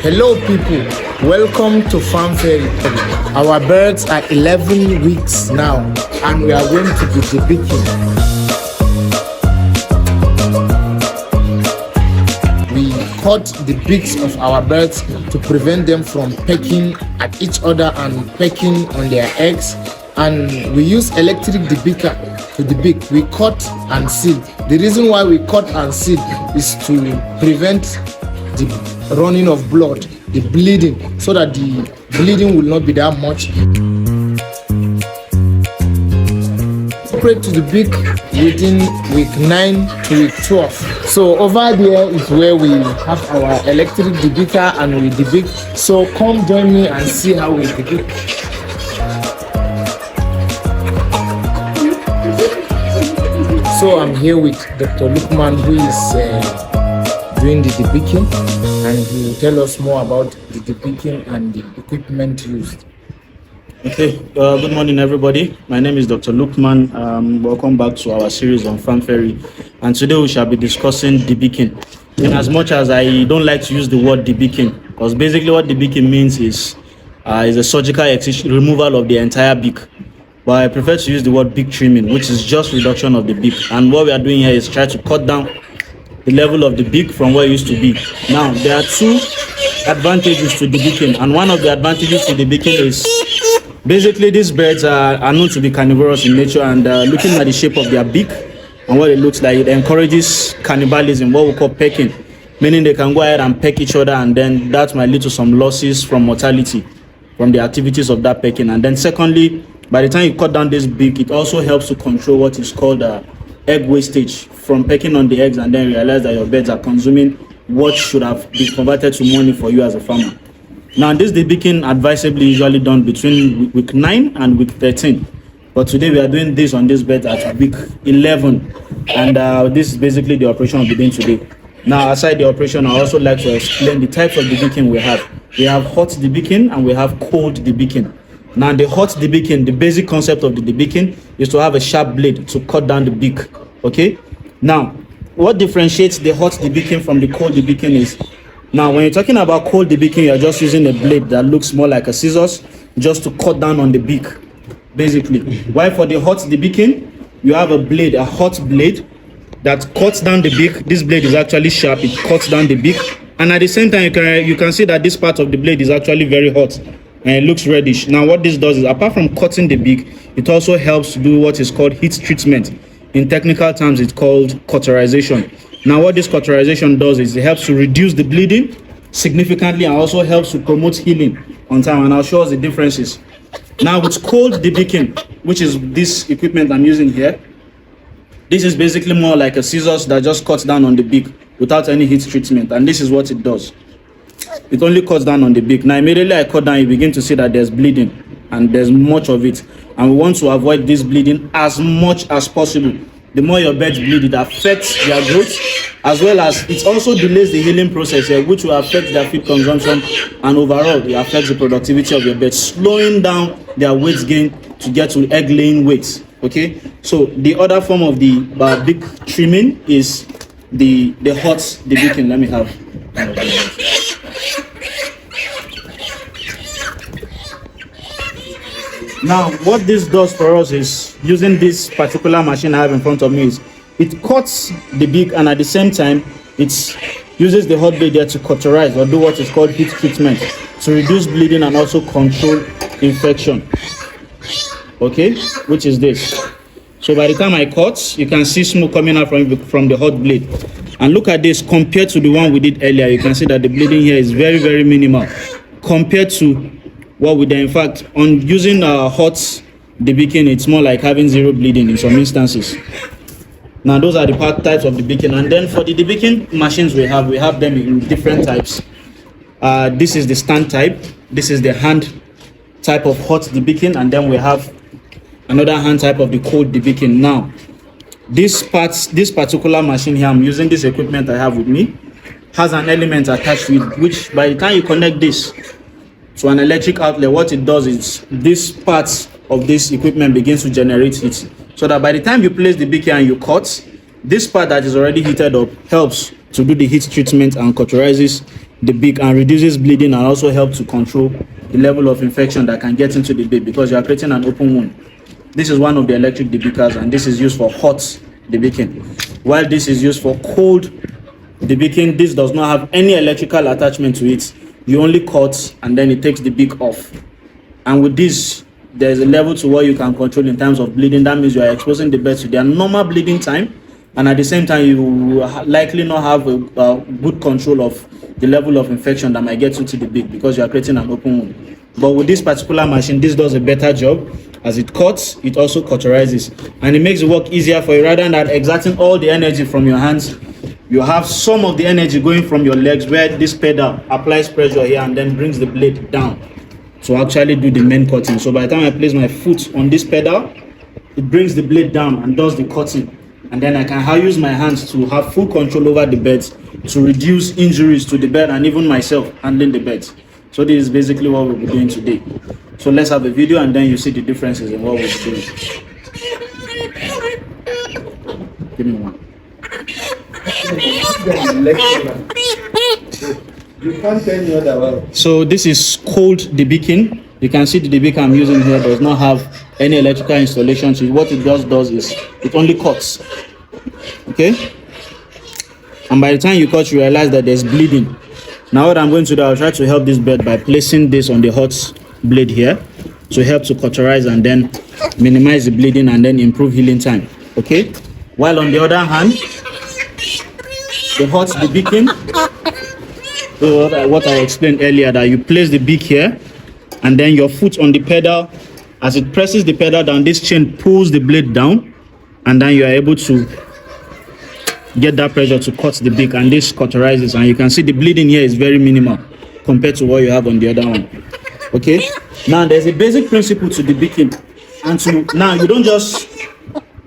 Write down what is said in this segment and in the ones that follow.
Hello people, welcome to Ferry. Our birds are 11 weeks now and we are going to be debeaking. We cut the beaks of our birds to prevent them from pecking at each other and pecking on their eggs, and we use electric debeaker to debeak. We cut and seal. The reason why we cut and seal is to prevent the running of blood, the bleeding, so that the bleeding will not be that much. Operate to debeak within week 9 to week 12. So over there is where we have our electric debeaker and we debeak. So come join me and see how we debeak. So I'm here with Dr. Lukman, who is doing the debeaking, and he will tell us more about the debeaking and the equipment used. Okay, good morning everybody. My name is Dr. Lukman. Welcome back to our series on Ferry, and today we shall be discussing debeaking. In as much as I don't like to use the word debeaking, because basically what debeaking means is a surgical removal of the entire beak. But I prefer to use the word beak trimming, which is just reduction of the beak. And what we are doing here is try to cut down the level of the beak from where it used to be. Now, there are two advantages to debeaking, and one of the advantages to debeaking is basically these birds are known to be carnivorous in nature, and looking at the shape of their beak and what it looks like, it encourages cannibalism, what we call pecking, meaning they can go ahead and peck each other, and then that might lead to some losses from mortality from the activities of that pecking. And then secondly, by the time you cut down this beak, it also helps to control what is called egg wastage from pecking on the eggs, and then realize that your birds are consuming what should have been converted to money for you as a farmer. Now, this debeaking advisably usually done between week 9 and week 13. But today we are doing this on this bird at week 11. And this is basically the operation we'll be doing today. Now, aside the operation, I also like to explain the types of debeaking we have. We have hot debeaking and we have cold debeaking. Now, the hot debeaking, the basic concept of the debeaking is to have a sharp blade to cut down the beak. Okay? Now, what differentiates the hot debeaking from the cold debeaking is, now when you're talking about cold debeaking, you're just using a blade that looks more like a scissors just to cut down on the beak, basically. While for the hot debeaking, you have a blade, a hot blade that cuts down the beak. This blade is actually sharp, it cuts down the beak, and at the same time you can see that this part of the blade is actually very hot and it looks reddish. Now what this does is, apart from cutting the beak, it also helps to do what is called heat treatment. In technical terms, it's called cauterization. Now what this cauterization does is it helps to reduce the bleeding significantly and also helps to promote healing on time, and I'll show us the differences. Now with cold debeaking, which is this equipment I'm using here, this is basically more like a scissors that just cuts down on the beak without any heat treatment, and this is what it does. It only cuts down on the beak. Now immediately I cut down, you begin to see that there's bleeding, and there's much of it, and we want to avoid this bleeding as much as possible. The more your birds bleed, it affects their growth, as well as it also delays the healing process here, which will affect their feed consumption, and overall it affects the productivity of your birds, slowing down their weight gain to get to egg laying weight. Okay, so the other form of the beak trimming is the hot debeaking. Let me have now what this does for us is, using this particular machine I have in front of me, is it cuts the beak, and at the same time it uses the hot blade there to cauterize or do what is called heat treatment to reduce bleeding and also control infection. Okay, which is this. So by the time I cut, you can see smoke coming out from the hot blade, and look at this compared to the one we did earlier. You can see that the bleeding here is very, very minimal compared to what we did. In fact, on using hot debeaking, it's more like having zero bleeding in some instances. Now those are the types of debeaking, and then for the debeaking machines we have them in different types. This is the stand type, this is the hand type of hot debeaking, and then we have another hand type of the cold debeaking. Now this particular machine here, I'm using this equipment I have with me, has an element attached to it, which by the time you connect this to an electric outlet, what it does is this part of this equipment begins to generate heat, so that by the time you place the beak here and you cut, this part that is already heated up helps to do the heat treatment and cauterizes the beak and reduces bleeding, and also help to control the level of infection that can get into the beak because you are creating an open wound. This is one of the electric debeakers, and this is used for hot debeaking. While this is used for cold debeaking, this does not have any electrical attachment to it. You only cut and then it takes the beak off. And with this, there's a level to what you can control in terms of bleeding. That means you are exposing the bird to their normal bleeding time, and at the same time, you will likely not have a good control of the level of infection that might get into the beak because you are creating an open wound. But with this particular machine, this does a better job. As it cuts, it also cauterizes, and it makes the work easier for you. Rather than exerting all the energy from your hands, you have some of the energy going from your legs, where this pedal applies pressure here and then brings the blade down to actually do the main cutting. So by the time I place my foot on this pedal, it brings the blade down and does the cutting, and then I can use my hands to have full control over the beds to reduce injuries to the bed and even myself handling the beds. So this is basically what we'll be doing today. So let's have a video and then you see the differences in what we'll be doing. Give me one. You can't tell me otherwise. So this is cold debeaking. You can see the debeaker I'm using here does not have any electrical installation. So what it just does is it only cuts. Okay? And by the time you cut, you realize that there's bleeding. Now what I'm going to do, I'll try to help this bird by placing this on the hot blade here to help to cauterize and then minimize the bleeding and then improve healing time. Okay? While on the other hand, the hot debeaking, what I explained earlier, that you place the beak here and then your foot on the pedal. As it presses the pedal down, this chain pulls the blade down, and then you are able to get that pressure to cut the beak, and this cauterizes, and you can see the bleeding here is very minimal compared to what you have on the other one. Okay, now there's a basic principle to debeaking, and now you don't just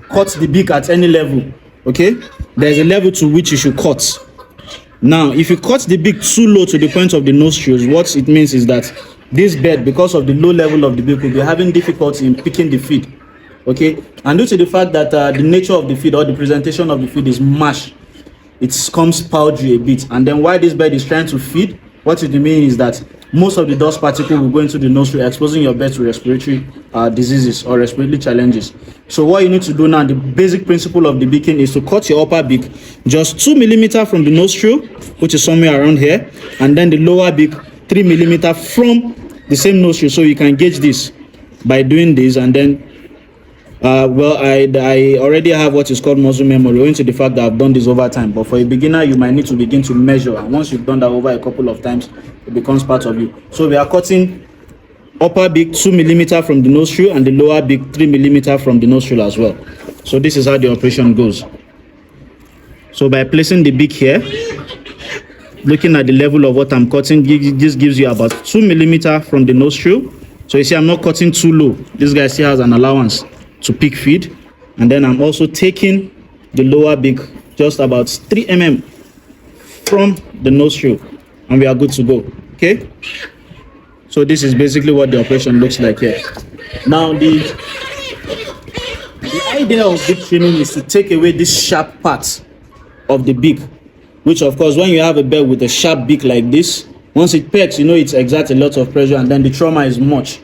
cut the beak at any level. Okay, there's a level to which you should cut. Now if you cut the beak too low to the point of the nostrils, what it means is that this bird, because of the low level of the beak, will be having difficulty in picking the feed. Okay, and due to the fact that the nature of the feed or the presentation of the feed is mash, it comes powdery a bit. And then while this bird is trying to feed, what it means is that most of the dust particle will go into the nostril, exposing your bird to respiratory diseases or respiratory challenges. So what you need to do now, the basic principle of debeaking, is to cut your upper beak just 2 millimeters from the nostril, which is somewhere around here, and then the lower beak 3 millimeters from the same nostril. So you can gauge this by doing this, and then I already have what is called muscle memory, owing to the fact that I've done this over time. But for a beginner, you might need to begin to measure, and once you've done that over a couple of times, it becomes part of you. So we are cutting upper beak 2 millimeters from the nostril and the lower beak 3 millimeters from the nostril as well. So this is how the operation goes. So by placing the beak here, looking at the level of what I'm cutting, this gives you about 2 millimeters from the nostril. So you see, I'm not cutting too low. This guy still has an allowance to pick feed, and then I'm also taking the lower beak just about 3 mm from the nostril, and we are good to go. Okay, so this is basically what the operation looks like here. Now the idea of beak trimming is to take away this sharp part of the beak, which of course, when you have a bird with a sharp beak like this, once it pecks, you know, it exerts a lot of pressure, and then the trauma is much,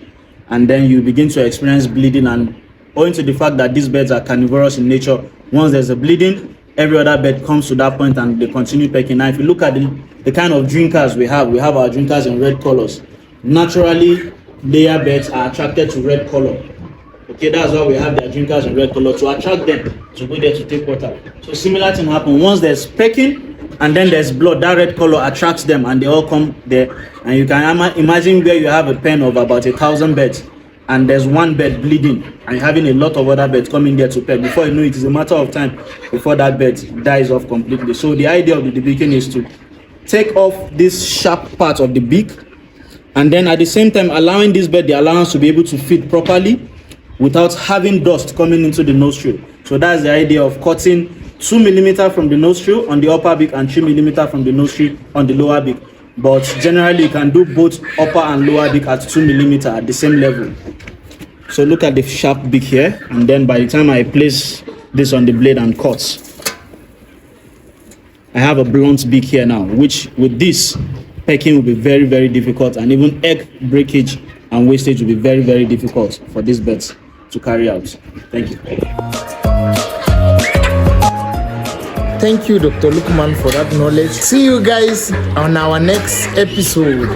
and then you begin to experience bleeding. And owing to the fact that these birds are carnivorous in nature, once there's a bleeding, every other bird comes to that point and they continue pecking. Now if you look at the kind of drinkers we have our drinkers in red colors. Naturally, layer birds are attracted to red color. Okay, that's why we have their drinkers in red color, to attract them to go there to take water. So similar thing happen once there's pecking and then there's blood. That red color attracts them and they all come there. And you can imagine where you have a pen of about 1,000 birds, and there's one bird bleeding, and having a lot of other birds coming there to peck. Before you know it, is a matter of time before that bird dies off completely. So the idea of the debeaking is to take off this sharp part of the beak, and then at the same time allowing this bird the allowance to be able to feed properly without having dust coming into the nostril. So that's the idea of cutting 2 millimeters from the nostril on the upper beak and 3 millimeters from the nostril on the lower beak. But generally you can do both upper and lower beak at 2 millimeters at the same level. So look at the sharp beak here, and then by the time I place this on the blade and cut, I have a blunt beak here now, which with this pecking will be very, very difficult, and even egg breakage and wastage will be very, very difficult for these birds to carry out. Thank you. Thank you, Dr. Lukman, for that knowledge. See you guys on our next episode.